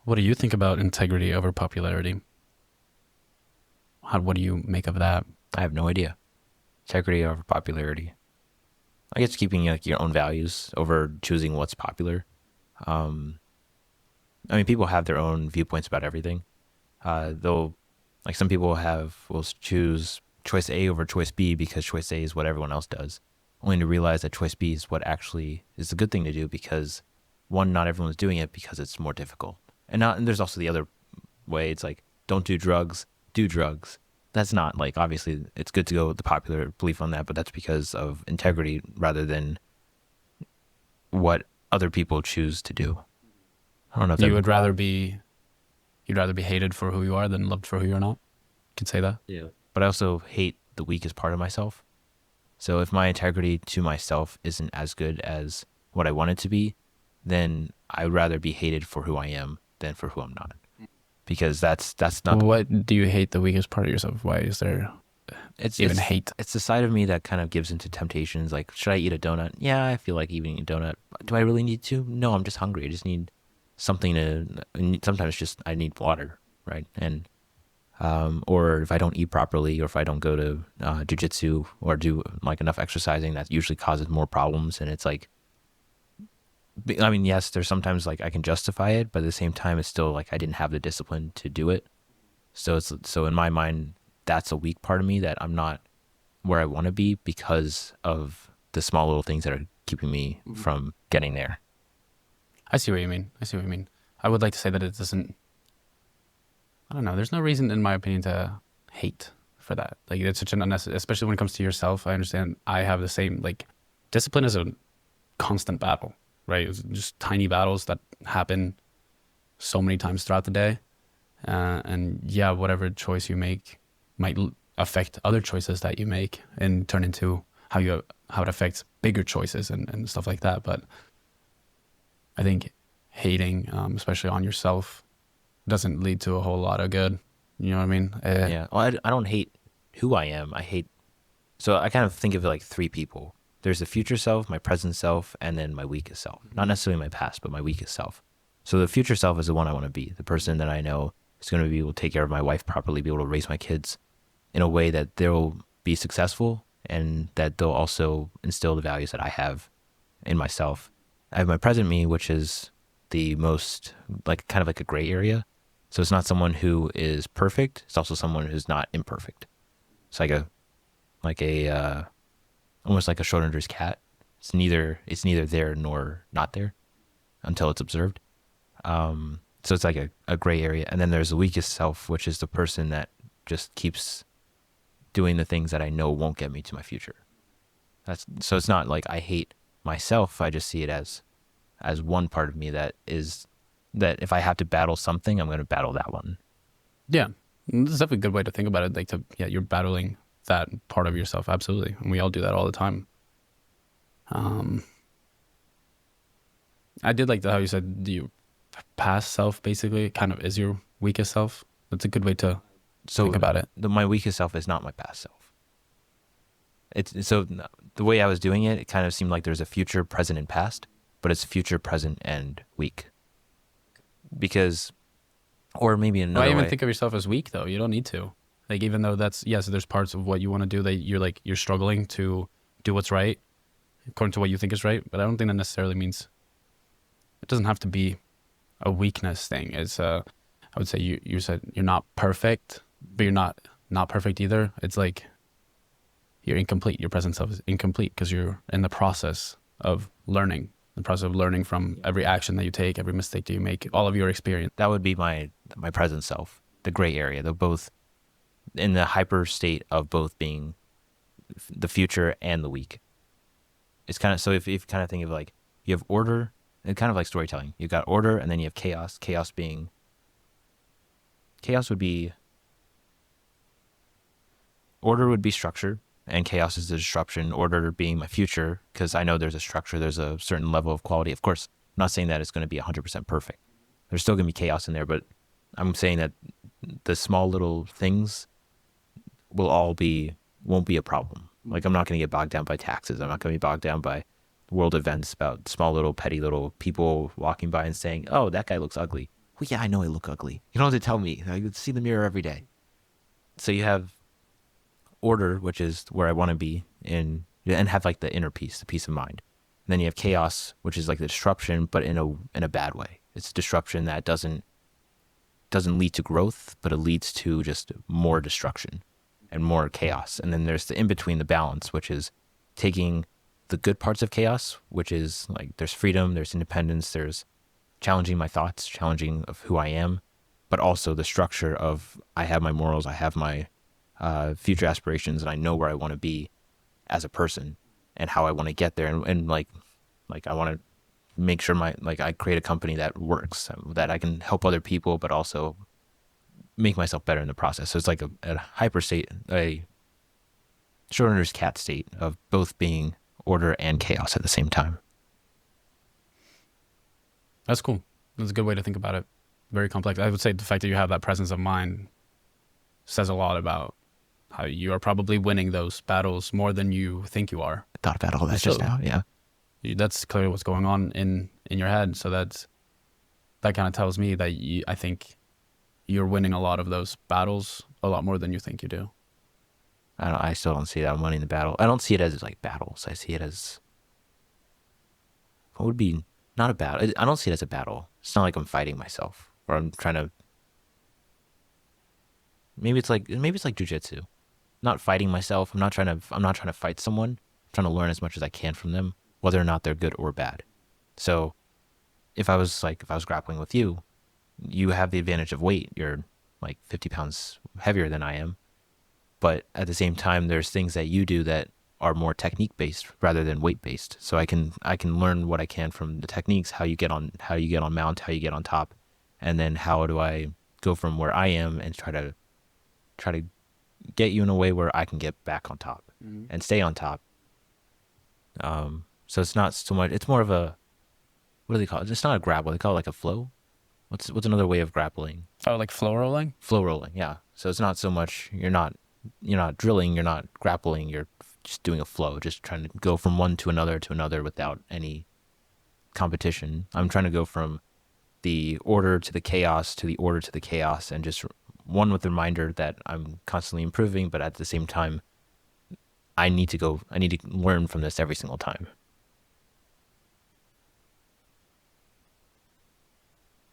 What do you think about integrity over popularity? What do you make of that? I have no idea. Integrity over popularity. I guess keeping like your own values over choosing what's popular. Um, I mean, people have their own viewpoints about everything. Though, like some people will choose choice A over choice B because choice A is what everyone else does, only to realize that choice B is what actually is the good thing to do because one, not everyone's doing it because it's more difficult, and there's also the other way. It's like don't do drugs, do drugs. That's not like obviously it's good to go with the popular belief on that, but that's because of integrity rather than what other people choose to do. I don't know if You that. would you'd rather be hated for who you are than loved for who you're not. You could say that. Yeah. But I also hate the weakest part of myself. So if my integrity to myself isn't as good as what I want it to be, then I'd rather be hated for who I am than for who I'm not. Because that's not What do you hate the weakest part of yourself? Why is there even hate? It's the side of me that kind of gives into temptations. Like, should I eat a donut? Yeah, I feel like eating a donut. Do I really need to? No, I'm just hungry. I just need something and sometimes just I need water, right? And or if I don't eat properly, or if I don't go to Jiu-Jitsu or do like enough exercising, that usually causes more problems. And it's like, I mean, yes, there's sometimes like I can justify it, but at the same time, it's still like I didn't have the discipline to do it. So in my mind, that's a weak part of me that I'm not where I want to be because of the small little things that are keeping me from getting there. I see what you mean. I would like to say that it doesn't. I don't know. There's no reason, in my opinion, to hate for that. Like it's such an unnecessary, especially when it comes to yourself. I understand. I have the same. Like discipline is a constant battle, right? It's just tiny battles that happen so many times throughout the day. And yeah, whatever choice you make might affect other choices that you make and turn into how it affects bigger choices and stuff like that. But I think hating, especially on yourself, doesn't lead to a whole lot of good. You know what I mean? Yeah. Well, I don't hate who I am. So I kind of think of it like three people. There's the future self, my present self, and then my weakest self. Not necessarily my past, but my weakest self. So the future self is the one I want to be, the person that I know is going to be able to take care of my wife properly, be able to raise my kids in a way that they'll be successful and that they'll also instill the values that I have in myself. I have my present me, which is the most like kind of like a gray area. So it's not someone who is perfect. It's also someone who's not imperfect. It's like a almost like a Schrodinger's cat. It's neither there nor not there until it's observed. So it's like a gray area. And then there's the weakest self, which is the person that just keeps doing the things that I know won't get me to my future. So it's not like I hate myself. I just see it as one part of me that if I have to battle something, I'm going to battle that one. Yeah, this is definitely a good way to think about it. Like you're battling that part of yourself. Absolutely. And we all do that all the time. I did like how you said your past self basically kind of is your weakest self. That's a good way to think about it. My weakest self is not my past self. So the way I was doing it, it kind of seemed like there's a future, present, and past, but it's future, present, and weak. Because, or maybe another way. Why even think of yourself as weak though? You don't need to. Like even though there's parts of what you want to do that you're struggling to do what's right according to what you think is right, but I don't think that necessarily means it doesn't have to be a weakness thing. It's I would say you said you're not perfect, but you're not perfect either. It's like you're incomplete. Your present self is incomplete because you're in the process of learning. The process of learning from every action that you take, every mistake that you make, all of your experience. That would be my present self, the gray area. They're both in the hyper state of both being the future and the weak. It's kind of, so if you kind of think of like, you have order, and kind of like storytelling. You've got order and then you have chaos. Chaos would be, order would be structure, and chaos is the disruption. Order being my future, because I know there's a structure, there's a certain level of quality. Of course, I'm not saying that it's going to be 100% perfect. There's still going to be chaos in there, but I'm saying that the small little things won't be a problem. Like I'm not going to get bogged down by taxes. I'm not going to be bogged down by world events about small little petty little people walking by and saying, oh, that guy looks ugly. well, yeah, I know I look ugly. You don't have to tell me. I can see the mirror every day. So you have order, which is where I want to be in, and have like the inner peace, the peace of mind. And then you have chaos, which is like the disruption, but in a bad way. It's disruption that doesn't lead to growth, but it leads to just more destruction and more chaos. And then there's the in between, the balance, which is taking the good parts of chaos, which is like there's freedom, there's independence, there's challenging my thoughts, challenging of who I am, but also the structure of I have my morals, I have my future aspirations, and I know where I want to be as a person and how I want to get there. And like I want to make sure I create a company that works, that I can help other people, but also make myself better in the process. So it's like a hyper state, a Schrodinger's cat state of both being order and chaos at the same time. That's cool. That's a good way to think about it. Very complex. I would say the fact that you have that presence of mind says a lot about how you are probably winning those battles more than you think you are. I thought about all that just now. Yeah. That's clearly what's going on in your head. So that kind of tells me that I think you're winning a lot of those battles a lot more than you think you do. I still don't see that I'm winning the battle. I don't see it as like battles. I see it as what would be not a battle. I don't see it as a battle. It's not like I'm fighting myself or I'm trying to. Maybe it's like Jiu-Jitsu. Not fighting myself. I'm not trying to fight someone. I'm trying to learn as much as I can from them, whether or not they're good or bad. So if I was grappling with you, you have the advantage of weight. You're like 50 pounds heavier than I am. But at the same time, there's things that you do that are more technique based rather than weight based. So I can learn what I can from the techniques, how you get on mount, how you get on top, and then how do I go from where I am and try to get you in a way where I can get back on top and stay on top. So it's not so much. It's more of a, what do they call it? It's not a grapple. They call it like a flow. What's another way of grappling? Oh, like flow rolling? Flow rolling, yeah. So it's not so much. You're not drilling. You're not grappling. You're just doing a flow. Just trying to go from one to another without any competition. I'm trying to go from the order to the chaos to the order to the chaos, and just one with the reminder that I'm constantly improving, but at the same time, I need to learn from this every single time.